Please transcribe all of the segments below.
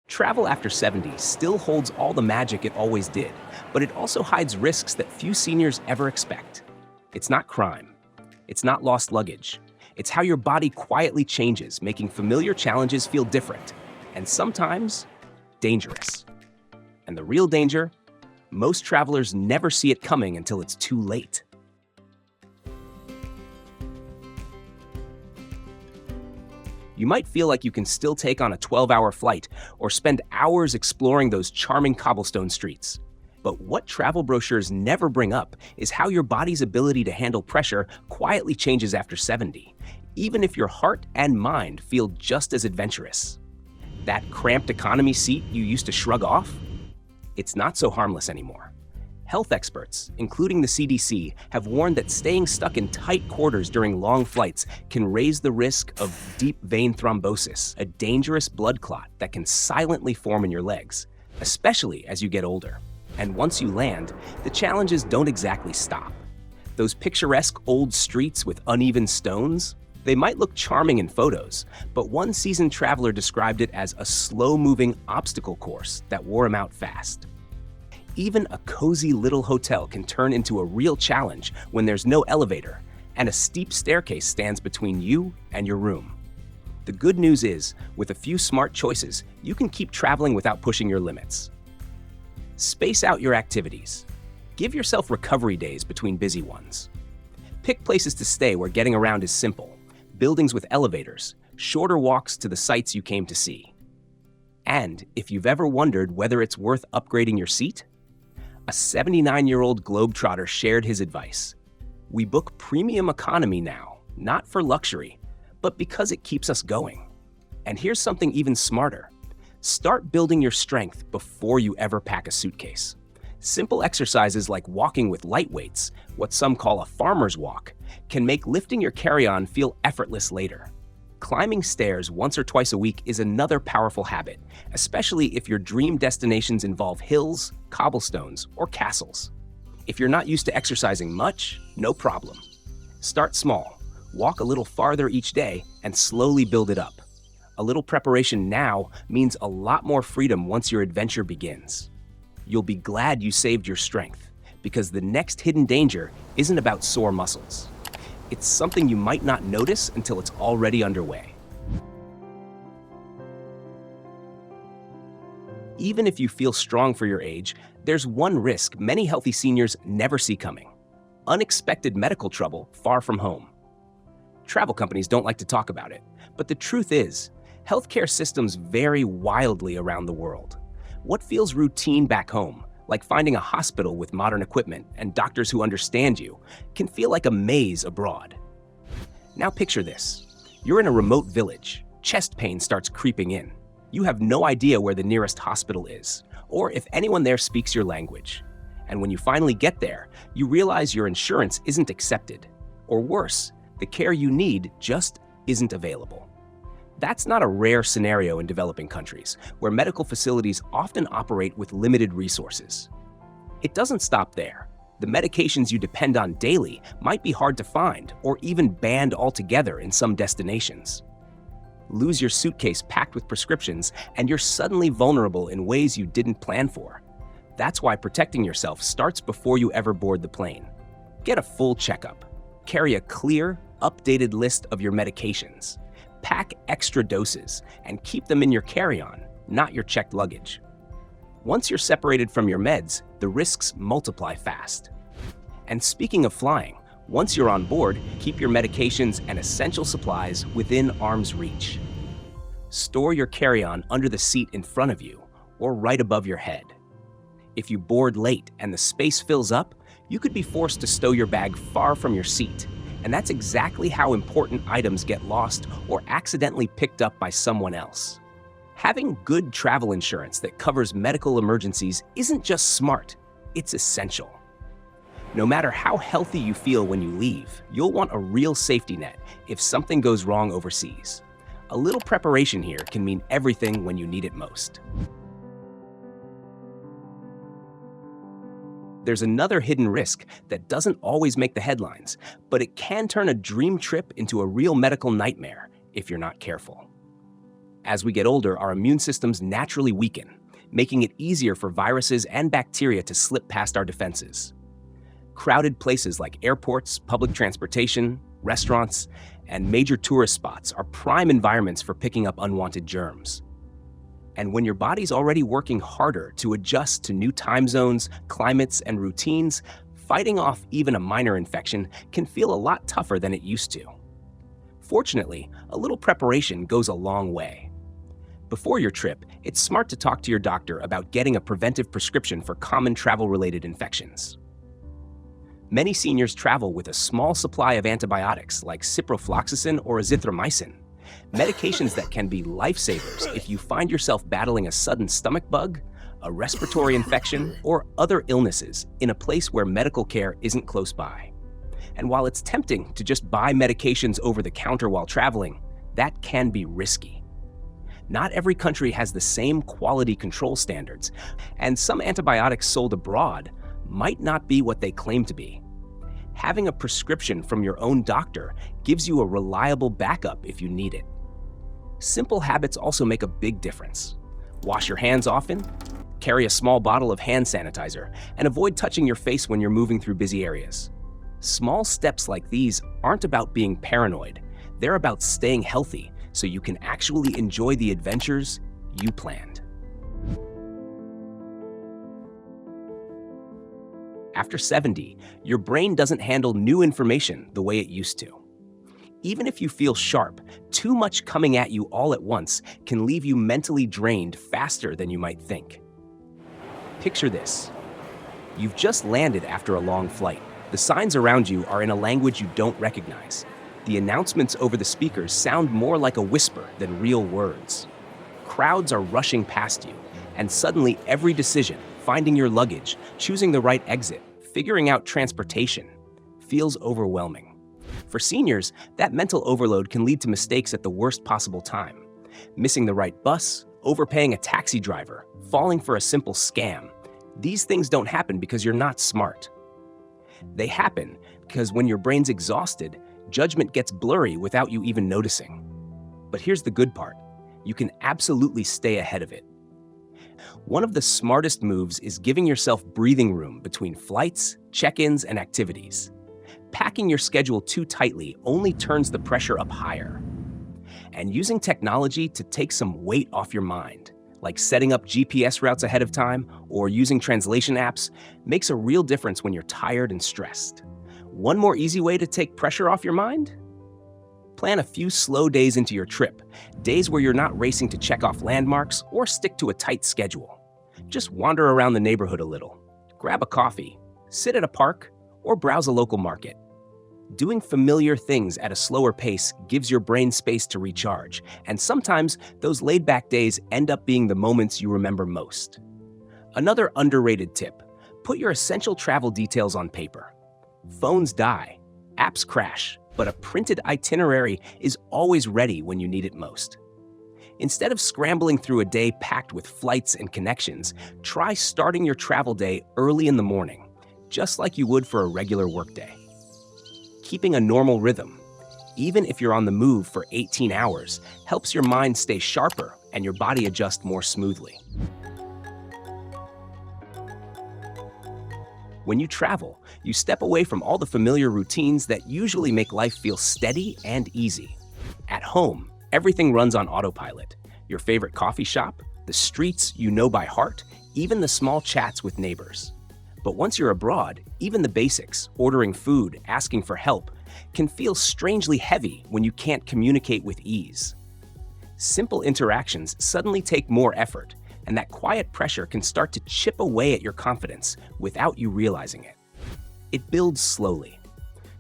Travel after 70 still holds all the magic it always did, but it also hides risks that few seniors ever expect. It's not crime. It's not lost luggage. It's how your body quietly changes, making familiar challenges feel different, and sometimes dangerous. And the real danger? Most travelers never see it coming until it's too late. You might feel like you can still take on a 12-hour flight or spend hours exploring those charming cobblestone streets. But what travel brochures never bring up is how your body's ability to handle pressure quietly changes after 70, even if your heart and mind feel just as adventurous. That cramped economy seat you used to shrug off? It's not so harmless anymore. Health experts, including the CDC, have warned that staying stuck in tight quarters during long flights can raise the risk of deep vein thrombosis, a dangerous blood clot that can silently form in your legs, especially as you get older. And once you land, the challenges don't exactly stop. Those picturesque old streets with uneven stones, they might look charming in photos, but one seasoned traveler described it as a slow-moving obstacle course that wore him out fast. Even a cozy little hotel can turn into a real challenge when there's no elevator and a steep staircase stands between you and your room. The good news is, with a few smart choices, you can keep traveling without pushing your limits. Space out your activities. Give yourself recovery days between busy ones. Pick places to stay where getting around is simple, buildings with elevators, shorter walks to the sites you came to see. And if you've ever wondered whether it's worth upgrading your seat, a 79-year-old globetrotter shared his advice. We book premium economy now, not for luxury, but because it keeps us going. And here's something even smarter. Start building your strength before you ever pack a suitcase. Simple exercises like walking with light weights, what some call a farmer's walk, can make lifting your carry-on feel effortless later. Climbing stairs once or twice a week is another powerful habit, especially if your dream destinations involve hills, cobblestones, or castles. If you're not used to exercising much, no problem. Start small, walk a little farther each day, and slowly build it up. A little preparation now means a lot more freedom once your adventure begins. You'll be glad you saved your strength, because the next hidden danger isn't about sore muscles. It's something you might not notice until it's already underway. Even if you feel strong for your age, there's one risk many healthy seniors never see coming: unexpected medical trouble far from home. Travel companies don't like to talk about it, but the truth is, healthcare systems vary wildly around the world. What feels routine back home, like finding a hospital with modern equipment and doctors who understand you, can feel like a maze abroad. Now picture this. You're in a remote village. Chest pain starts creeping in. You have no idea where the nearest hospital is, or if anyone there speaks your language. And when you finally get there, you realize your insurance isn't accepted. Or worse, the care you need just isn't available. That's not a rare scenario in developing countries, where medical facilities often operate with limited resources. It doesn't stop there. The medications you depend on daily might be hard to find or even banned altogether in some destinations. Lose your suitcase packed with prescriptions, and you're suddenly vulnerable in ways you didn't plan for. That's why protecting yourself starts before you ever board the plane. Get a full checkup. Carry a clear, updated list of your medications. Pack extra doses and keep them in your carry-on, not your checked luggage. Once you're separated from your meds, the risks multiply fast. And speaking of flying, once you're on board, keep your medications and essential supplies within arm's reach. Store your carry-on under the seat in front of you or right above your head. If you board late and the space fills up, you could be forced to stow your bag far from your seat. And that's exactly how important items get lost or accidentally picked up by someone else. Having good travel insurance that covers medical emergencies isn't just smart, it's essential. No matter how healthy you feel when you leave, you'll want a real safety net if something goes wrong overseas. A little preparation here can mean everything when you need it most. There's another hidden risk that doesn't always make the headlines, but it can turn a dream trip into a real medical nightmare if you're not careful. As we get older, our immune systems naturally weaken, making it easier for viruses and bacteria to slip past our defenses. Crowded places like airports, public transportation, restaurants, and major tourist spots are prime environments for picking up unwanted germs. And when your body's already working harder to adjust to new time zones, climates, and routines, fighting off even a minor infection can feel a lot tougher than it used to. Fortunately, a little preparation goes a long way. Before your trip, it's smart to talk to your doctor about getting a preventive prescription for common travel-related infections. Many seniors travel with a small supply of antibiotics like ciprofloxacin or azithromycin, medications that can be lifesavers if you find yourself battling a sudden stomach bug, a respiratory infection, or other illnesses in a place where medical care isn't close by. And while it's tempting to just buy medications over the counter while traveling, that can be risky. Not every country has the same quality control standards, and some antibiotics sold abroad might not be what they claim to be. Having a prescription from your own doctor gives you a reliable backup if you need it. Simple habits also make a big difference. Wash your hands often, carry a small bottle of hand sanitizer, and avoid touching your face when you're moving through busy areas. Small steps like these aren't about being paranoid. They're about staying healthy so you can actually enjoy the adventures you planned. After 70, your brain doesn't handle new information the way it used to. Even if you feel sharp, too much coming at you all at once can leave you mentally drained faster than you might think. Picture this. You've just landed after a long flight. The signs around you are in a language you don't recognize. The announcements over the speakers sound more like a whisper than real words. Crowds are rushing past you, and suddenly every decision, finding your luggage, choosing the right exit, figuring out transportation, feels overwhelming. For seniors, that mental overload can lead to mistakes at the worst possible time. Missing the right bus, overpaying a taxi driver, falling for a simple scam. These things don't happen because you're not smart. They happen because when your brain's exhausted, judgment gets blurry without you even noticing. But here's the good part. You can absolutely stay ahead of it. One of the smartest moves is giving yourself breathing room between flights, check-ins, and activities. Packing your schedule too tightly only turns the pressure up higher. And using technology to take some weight off your mind, like setting up GPS routes ahead of time or using translation apps, makes a real difference when you're tired and stressed. One more easy way to take pressure off your mind? Plan a few slow days into your trip, days where you're not racing to check off landmarks or stick to a tight schedule. Just wander around the neighborhood a little, grab a coffee, sit at a park, or browse a local market. Doing familiar things at a slower pace gives your brain space to recharge, and sometimes those laid-back days end up being the moments you remember most. Another underrated tip: put your essential travel details on paper. Phones die, apps crash, but a printed itinerary is always ready when you need it most. Instead of scrambling through a day packed with flights and connections, try starting your travel day early in the morning, just like you would for a regular workday. Keeping a normal rhythm, even if you're on the move for 18 hours, helps your mind stay sharper and your body adjust more smoothly. When you travel, you step away from all the familiar routines that usually make life feel steady and easy. At home, everything runs on autopilot. Your favorite coffee shop, the streets you know by heart, even the small chats with neighbors. But once you're abroad, even the basics, ordering food, asking for help, can feel strangely heavy when you can't communicate with ease. Simple interactions suddenly take more effort, and that quiet pressure can start to chip away at your confidence without you realizing it. It builds slowly.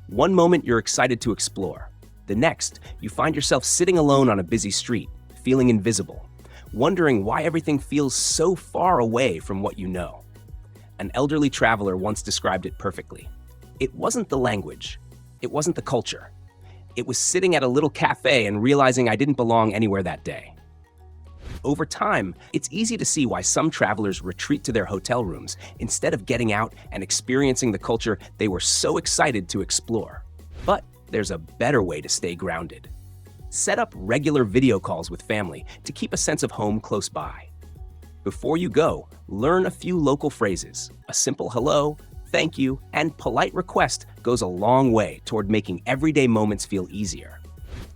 One moment you're excited to explore. The next, you find yourself sitting alone on a busy street, feeling invisible, wondering why everything feels so far away from what you know. An elderly traveler once described it perfectly. It wasn't the language. It wasn't the culture. It was sitting at a little cafe and realizing I didn't belong anywhere that day. Over time, it's easy to see why some travelers retreat to their hotel rooms instead of getting out and experiencing the culture they were so excited to explore. But there's a better way to stay grounded. Set up regular video calls with family to keep a sense of home close by. Before you go, learn a few local phrases. A simple hello, thank you, and polite request goes a long way toward making everyday moments feel easier.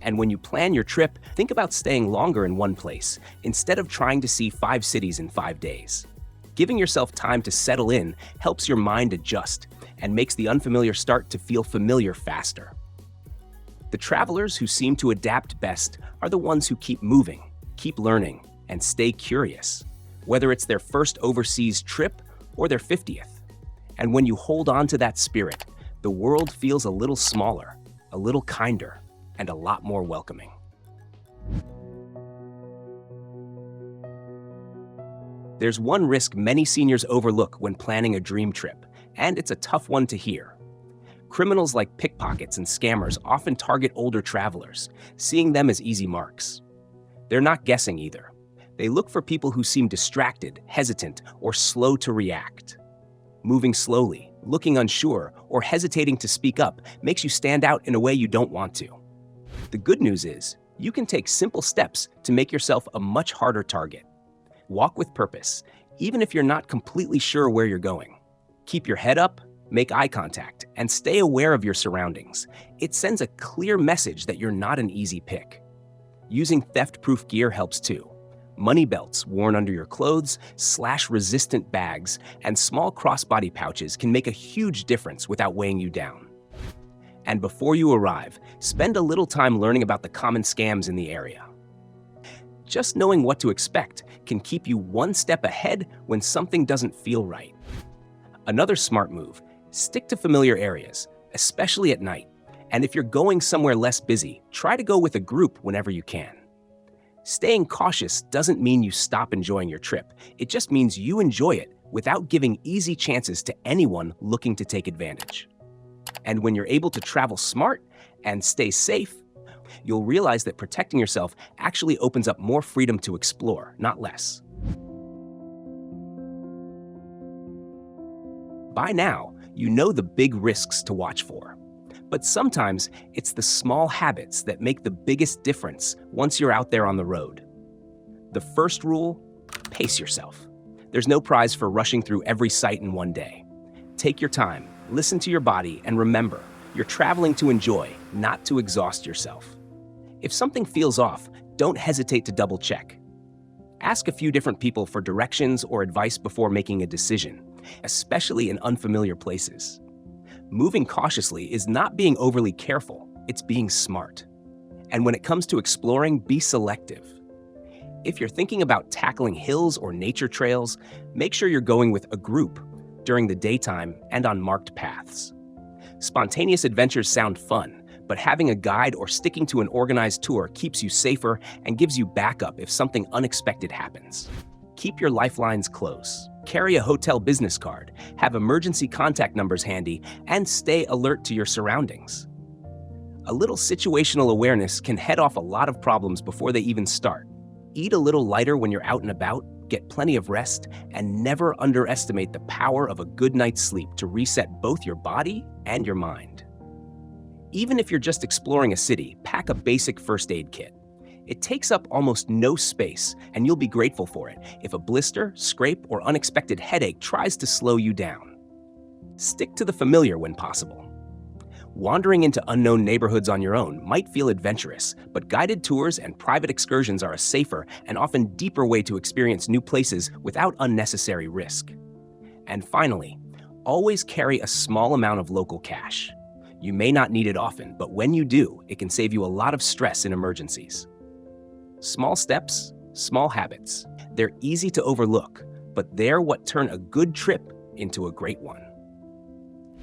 And when you plan your trip, think about staying longer in one place instead of trying to see 5 cities in 5 days. Giving yourself time to settle in helps your mind adjust and makes the unfamiliar start to feel familiar faster. The travelers who seem to adapt best are the ones who keep moving, keep learning, and stay curious, whether it's their first overseas trip or their 50th. And when you hold on to that spirit, the world feels a little smaller, a little kinder, and a lot more welcoming. There's one risk many seniors overlook when planning a dream trip, and it's a tough one to hear. Criminals like pickpockets and scammers often target older travelers, seeing them as easy marks. They're not guessing either. They look for people who seem distracted, hesitant, or slow to react. Moving slowly, looking unsure, or hesitating to speak up makes you stand out in a way you don't want to. The good news is, you can take simple steps to make yourself a much harder target. Walk with purpose, even if you're not completely sure where you're going. Keep your head up, make eye contact, and stay aware of your surroundings. It sends a clear message that you're not an easy pick. Using theft-proof gear helps too. Money belts worn under your clothes, slash-resistant bags, and small crossbody pouches can make a huge difference without weighing you down. And before you arrive, spend a little time learning about the common scams in the area. Just knowing what to expect can keep you one step ahead when something doesn't feel right. Another smart move: stick to familiar areas, especially at night. And if you're going somewhere less busy, try to go with a group whenever you can. Staying cautious doesn't mean you stop enjoying your trip. It just means you enjoy it without giving easy chances to anyone looking to take advantage. And when you're able to travel smart and stay safe, you'll realize that protecting yourself actually opens up more freedom to explore, not less. By now, you know the big risks to watch for. But sometimes it's the small habits that make the biggest difference once you're out there on the road. The first rule: pace yourself. There's no prize for rushing through every site in one day. Take your time, listen to your body, and remember, you're traveling to enjoy, not to exhaust yourself. If something feels off, don't hesitate to double check. Ask a few different people for directions or advice before making a decision, especially in unfamiliar places. Moving cautiously is not being overly careful, it's being smart. And when it comes to exploring, be selective. If you're thinking about tackling hills or nature trails, make sure you're going with a group during the daytime and on marked paths. Spontaneous adventures sound fun, but having a guide or sticking to an organized tour keeps you safer and gives you backup if something unexpected happens. Keep your lifelines close. Carry a hotel business card, have emergency contact numbers handy, and stay alert to your surroundings. A little situational awareness can head off a lot of problems before they even start. Eat a little lighter when you're out and about, get plenty of rest, and never underestimate the power of a good night's sleep to reset both your body and your mind. Even if you're just exploring a city, pack a basic first aid kit. It takes up almost no space, and you'll be grateful for it if a blister, scrape, or unexpected headache tries to slow you down. Stick to the familiar when possible. Wandering into unknown neighborhoods on your own might feel adventurous, but guided tours and private excursions are a safer and often deeper way to experience new places without unnecessary risk. And finally, always carry a small amount of local cash. You may not need it often, but when you do, it can save you a lot of stress in emergencies. Small steps, small habits. They're easy to overlook, but they're what turn a good trip into a great one.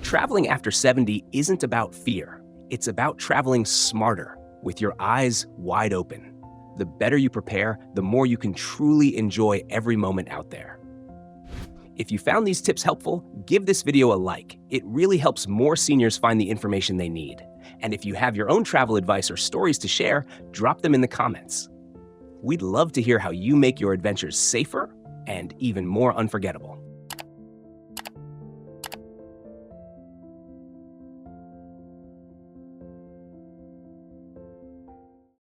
Traveling after 70 isn't about fear. It's about traveling smarter, with your eyes wide open. The better you prepare, the more you can truly enjoy every moment out there. If you found these tips helpful, give this video a like. It really helps more seniors find the information they need. And if you have your own travel advice or stories to share, drop them in the comments. We'd love to hear how you make your adventures safer and even more unforgettable.